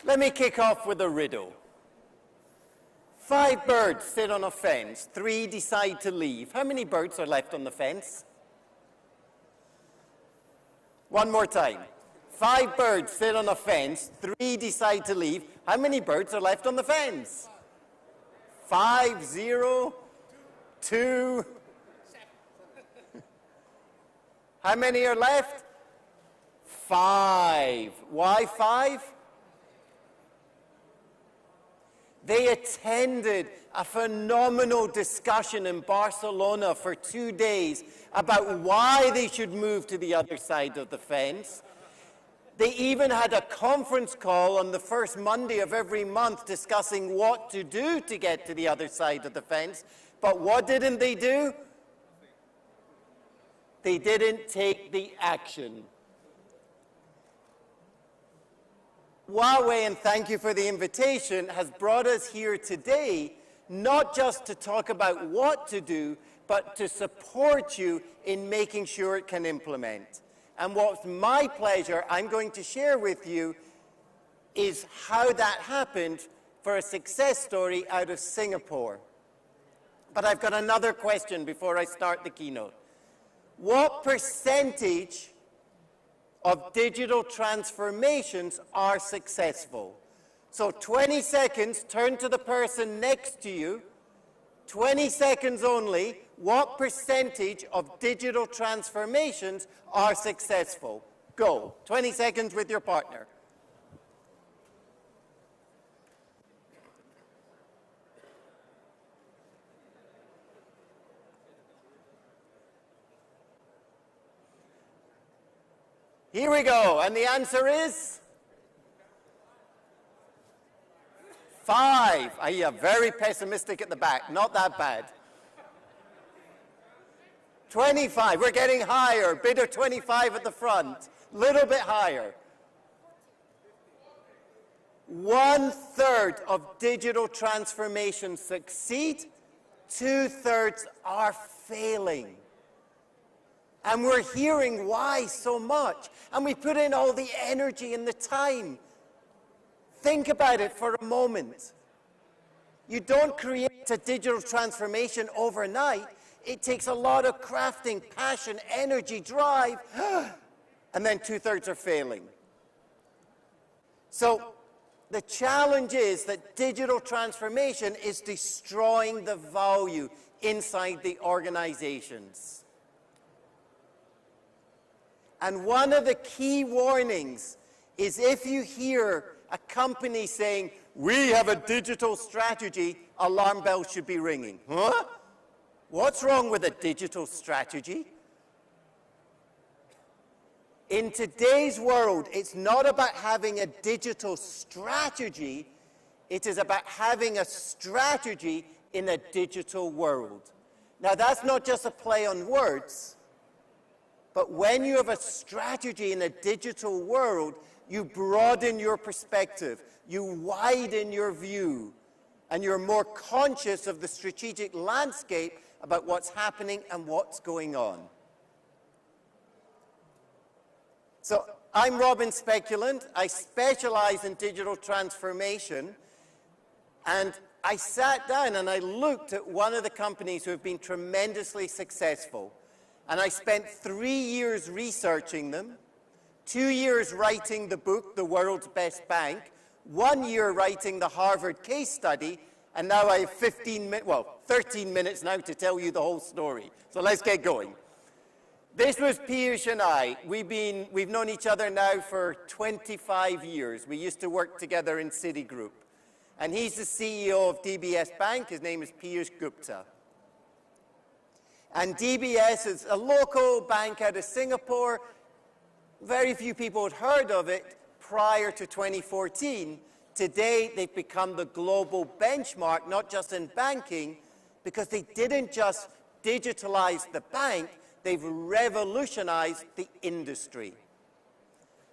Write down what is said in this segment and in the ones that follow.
Let me kick off with a riddle. 5 birds sit on a fence, 3 decide to leave. How many birds are left on the fence? One more time. 5 birds sit on a fence, 3 decide to leave. How many birds are left on the fence? 5, 0, 2. How many are left? 5. Why 5? They attended a phenomenal discussion in Barcelona for 2 days about why they should move to the other side of the fence. They even had a conference call on the first Monday of every month discussing what to do to get to the other side of the fence. But what didn't they do? They didn't take the action. Huawei, and thank you for the invitation, has brought us here today not just to talk about what to do, but to support you in making sure it can implement. And what's my pleasure, I'm going to share with you, is how that happened for a success story out of Singapore. But I've got another question before I start the keynote. What percentage of digital transformations are successful? So 20 seconds, turn to the person next to you. 20 seconds only. What percentage of digital transformations are successful? Go. 20 seconds with your partner. Here we go, and the answer is 5. Yeah, very pessimistic at the back, not that bad. 25, we're getting higher, bid of 25 at the front, little bit higher. 1/3 of digital transformation succeed, 2/3 are failing. And we're hearing why so much. And we put in all the energy and the time. Think about it for a moment. You don't create a digital transformation overnight. It takes a lot of crafting, passion, energy, drive, and then 2/3 are failing. So the challenge is that digital transformation is destroying the value inside the organizations. And one of the key warnings is if you hear a company saying, we have a digital strategy, alarm bells should be ringing. Huh? What's wrong with a digital strategy? In today's world, it's not about having a digital strategy, it is about having a strategy in a digital world. Now, that's not just a play on words. But when you have a strategy in a digital world, you broaden your perspective, you widen your view, and you're more conscious of the strategic landscape about what's happening and what's going on. So I'm Robin Speculand. I specialize in digital transformation, and I sat down and I looked at one of the companies who have been tremendously successful. And I spent 3 years researching them, 2 years writing the book, The World's Best Bank, 1 year writing the Harvard case study, and now I have 13 minutes now to tell you the whole story. So let's get going. This was Piyush and I. We've known each other now for 25 years. We used to work together in Citigroup. And he's the CEO of DBS Bank. His name is Piyush Gupta. And DBS is a local bank out of Singapore. Very few people had heard of it prior to 2014. Today, they've become the global benchmark, not just in banking, because they didn't just digitalize the bank, they've revolutionized the industry.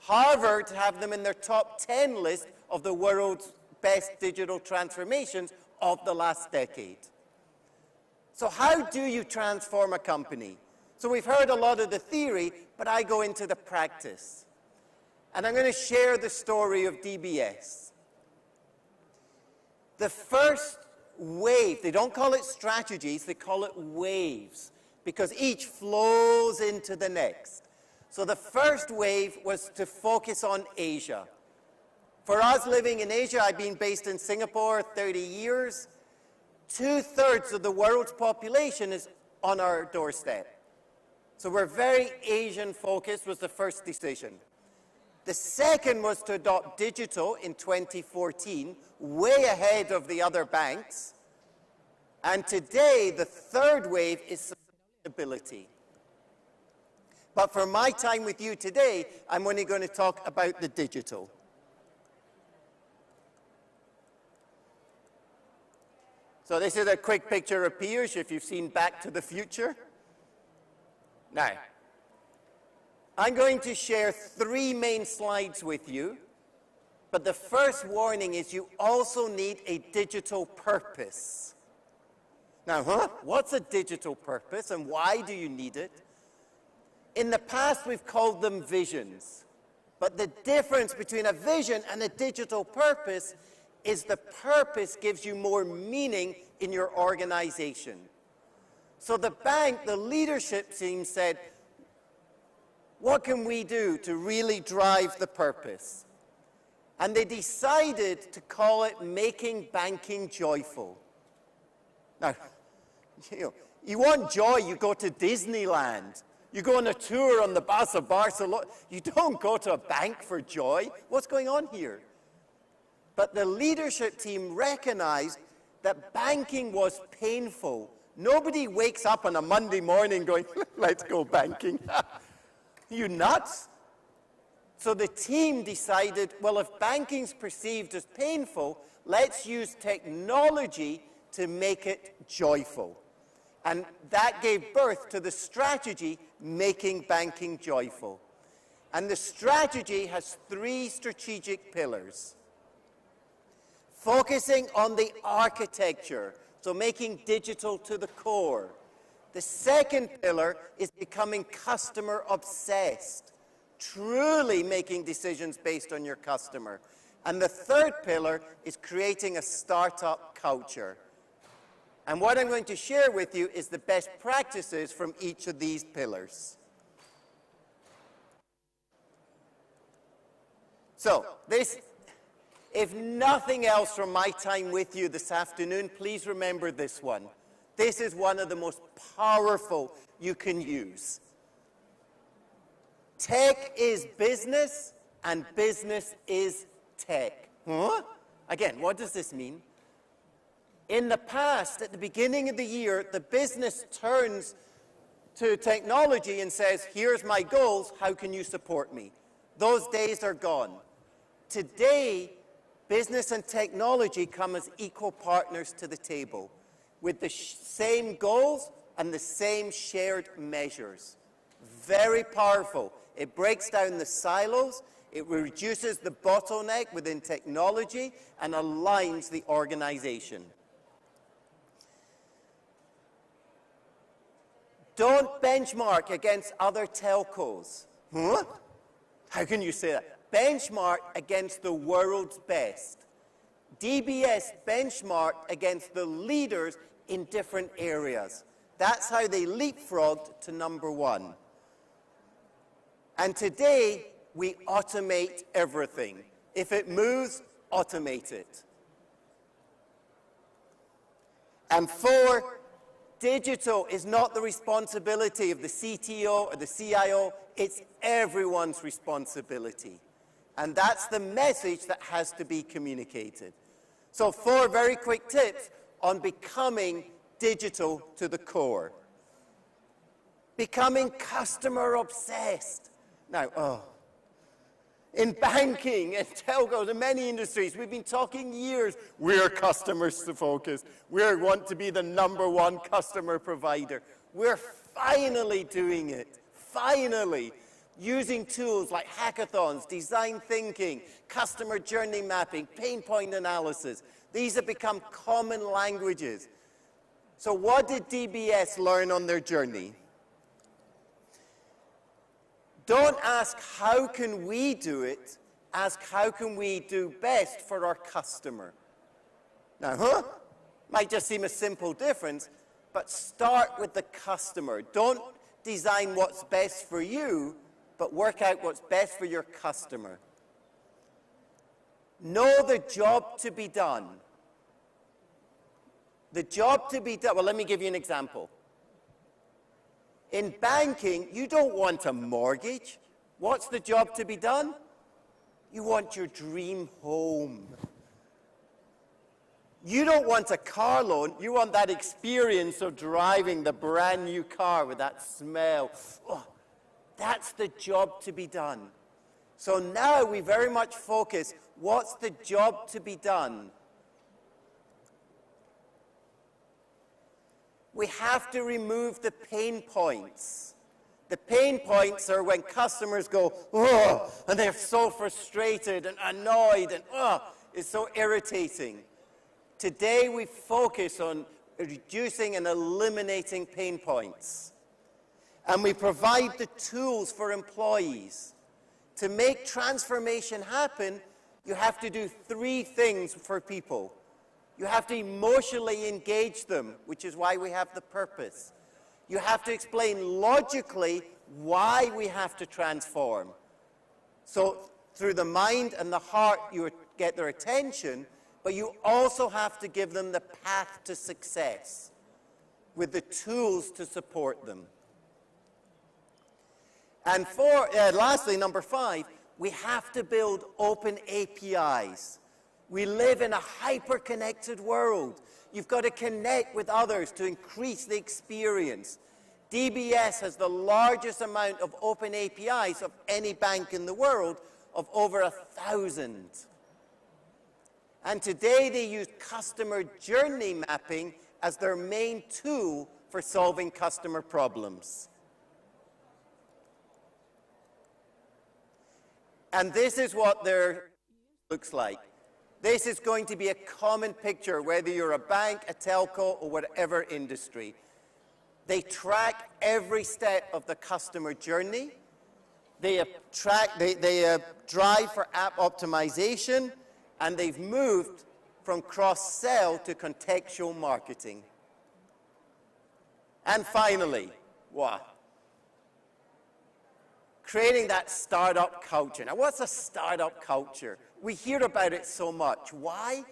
Harvard have them in their top 10 list of the world's best digital transformations of the last decade. So how do you transform a company? So we've heard a lot of the theory, but I go into the practice. And I'm going to share the story of DBS. The first wave, they don't call it strategies, they call it waves, because each flows into the next. So the first wave was to focus on Asia. For us living in Asia, I've been based in Singapore 30 years. 2/3 of the world's population is on our doorstep. So we're very Asian focused was the first decision. The second was to adopt digital in 2014, way ahead of the other banks. And today, the third wave is sustainability. But for my time with you today, I'm only going to talk about the digital. So this is a quick picture of Piyush, if you've seen Back to the Future. Now, I'm going to share 3 main slides with you, but the first warning is you also need a digital purpose. Now, what's a digital purpose and why do you need it? In the past, we've called them visions, but the difference between a vision and a digital purpose is the purpose gives you more meaning in your organization. So the bank, the leadership team said, what can we do to really drive the purpose? And they decided to call it Making Banking Joyful. Now, you want joy, you go to Disneyland. You go on a tour on the bus of Barcelona. You don't go to a bank for joy. What's going on here? But the leadership team recognized that banking was painful. Nobody wakes up on a Monday morning going, let's go banking. You nuts? So the team decided, well, if banking's perceived as painful, let's use technology to make it joyful. And that gave birth to the strategy, Making Banking Joyful. And the strategy has 3 strategic pillars. Focusing on the architecture, so making digital to the core. The second pillar is becoming customer obsessed, truly making decisions based on your customer. And the third pillar is creating a startup culture. And what I'm going to share with you is the best practices from each of these pillars. So, if nothing else from my time with you this afternoon, please remember this one. This is one of the most powerful you can use. Tech is business, and business is tech. Again, what does this mean? In the past, at the beginning of the year, the business turns to technology and says, here's my goals, how can you support me? Those days are gone. Today, business and technology come as equal partners to the table with the same goals and the same shared measures. Very powerful. It breaks down the silos, it reduces the bottleneck within technology, and aligns the organization. Don't benchmark against other telcos. How can you say that? Benchmark against the world's best. DBS benchmarked against the leaders in different areas. That's how they leapfrogged to number 1. And today, we automate everything. If it moves, automate it. And 4, digital is not the responsibility of the CTO or the CIO, it's everyone's responsibility. And that's the message that has to be communicated. So 4 very quick tips on becoming digital to the core. Becoming customer obsessed. Now, in banking and telcos and many industries, we've been talking years, we're customers focused. We want to be the number 1 customer provider. We're finally doing it. Finally. Using tools like hackathons, design thinking, customer journey mapping, pain point analysis. These have become common languages. So what did DBS learn on their journey? Don't ask, how can we do it? Ask, how can we do best for our customer? Now, might just seem a simple difference, but start with the customer. Don't design what's best for you, but work out what's best for your customer. Know the job to be done. The job to be done, well, let me give you an example. In banking, you don't want a mortgage. What's the job to be done? You want your dream home. You don't want a car loan. You want that experience of driving the brand new car with that smell. Oh, that's the job to be done. So now we very much focus, what's the job to be done? We have to remove the pain points. The pain points are when customers go, oh, and they're so frustrated and annoyed and, oh, it's so irritating. Today we focus on reducing and eliminating pain points. And we provide the tools for employees. To make transformation happen, you have to do 3 things for people. You have to emotionally engage them, which is why we have the purpose. You have to explain logically why we have to transform. So through the mind and the heart, you get their attention, but you also have to give them the path to success with the tools to support them. And lastly, number 5, we have to build open APIs. We live in a hyper-connected world. You've got to connect with others to increase the experience. DBS has the largest amount of open APIs of any bank in the world, of over 1,000. And today they use customer journey mapping as their main tool for solving customer problems. And this is what their looks like. This is going to be a common picture, whether you're a bank, a telco, or whatever industry. They track every step of the customer journey. They drive for app optimization, and they've moved from cross-sell to contextual marketing. And finally, wow, creating that startup culture. Now, what's a startup culture? We hear about it so much. Why?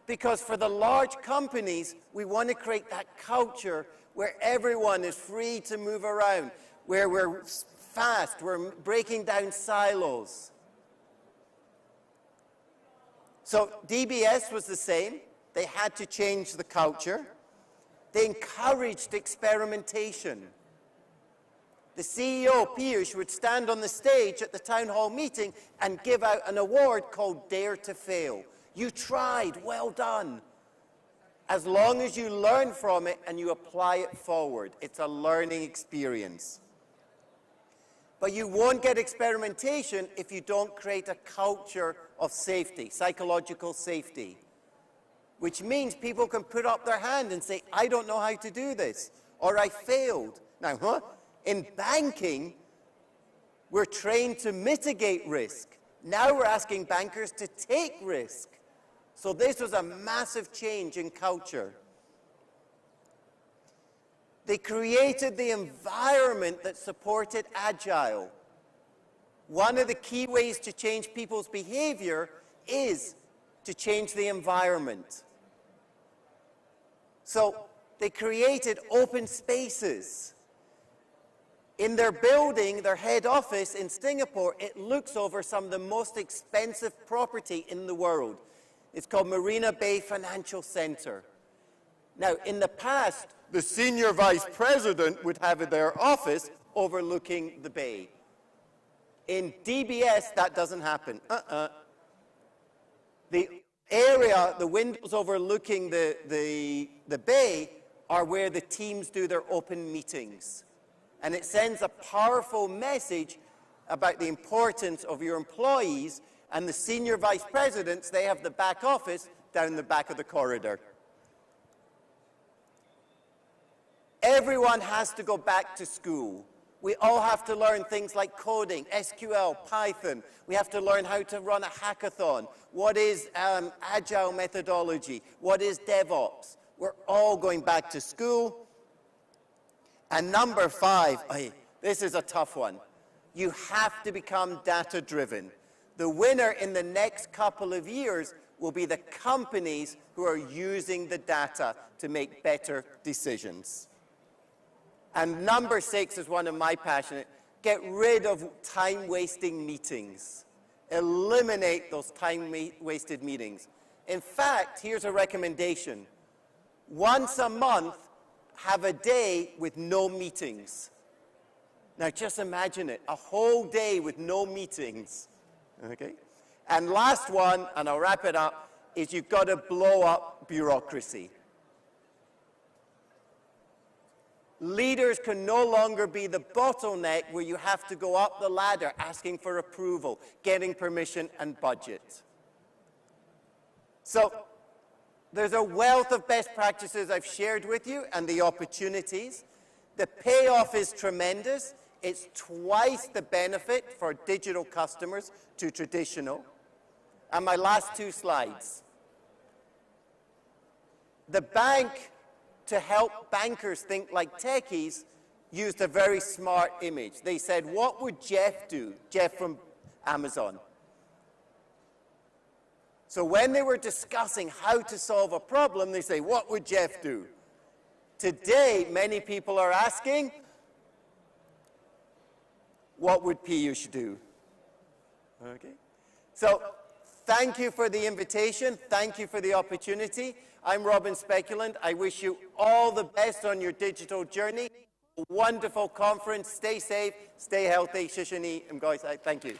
Because for the large companies, we want to create that culture where everyone is free to move around, where we're fast, we're breaking down silos. So DBS was the same. They had to change the culture. They encouraged experimentation. The CEO, Piyush, would stand on the stage at the town hall meeting and give out an award called Dare to Fail. You tried, well done. As long as you learn from it and you apply it forward, it's a learning experience. But you won't get experimentation if you don't create a culture of safety, psychological safety, which means people can put up their hand and say, I don't know how to do this, or I failed. Now, in banking, we're trained to mitigate risk. Now we're asking bankers to take risk. So this was a massive change in culture. They created the environment that supported Agile. One of the key ways to change people's behavior is to change the environment. So they created open spaces. In their building, their head office in Singapore, it looks over some of the most expensive property in the world. It's called Marina Bay Financial Center. Now, in the past, the senior vice president would have their office overlooking the bay. In DBS, that doesn't happen. The area, the windows overlooking the bay, are where the teams do their open meetings. And it sends a powerful message about the importance of your employees, and the senior vice presidents, they have the back office down the back of the corridor. Everyone has to go back to school. We all have to learn things like coding, SQL, Python. We have to learn how to run a hackathon. What is agile methodology? What is DevOps? We're all going back to school. And number 5, this is a tough one. You have to become data-driven. The winner in the next couple of years will be the companies who are using the data to make better decisions. And number 6 is one of my passions. Get rid of time-wasting meetings. Eliminate those time-wasted meetings. In fact, here's a recommendation. Once a month, have a day with no meetings. Now just imagine it, a whole day with no meetings. Okay? And last one, and I'll wrap it up, is you've got to blow up bureaucracy. Leaders can no longer be the bottleneck where you have to go up the ladder asking for approval, getting permission and budget. So there's a wealth of best practices I've shared with you and the opportunities. The payoff is tremendous. It's twice the benefit for digital customers to traditional. And my last 2 slides. The bank, to help bankers think like techies, used a very smart image. They said, what would Jeff do? Jeff from Amazon. So when they were discussing how to solve a problem, they say, what would Jeff do? Today, many people are asking, what would Piyush do? Okay? So thank you for the invitation. Thank you for the opportunity. I'm Robin Speculand. I wish you all the best on your digital journey. A wonderful conference. Stay safe, stay healthy. Shishani, thank you.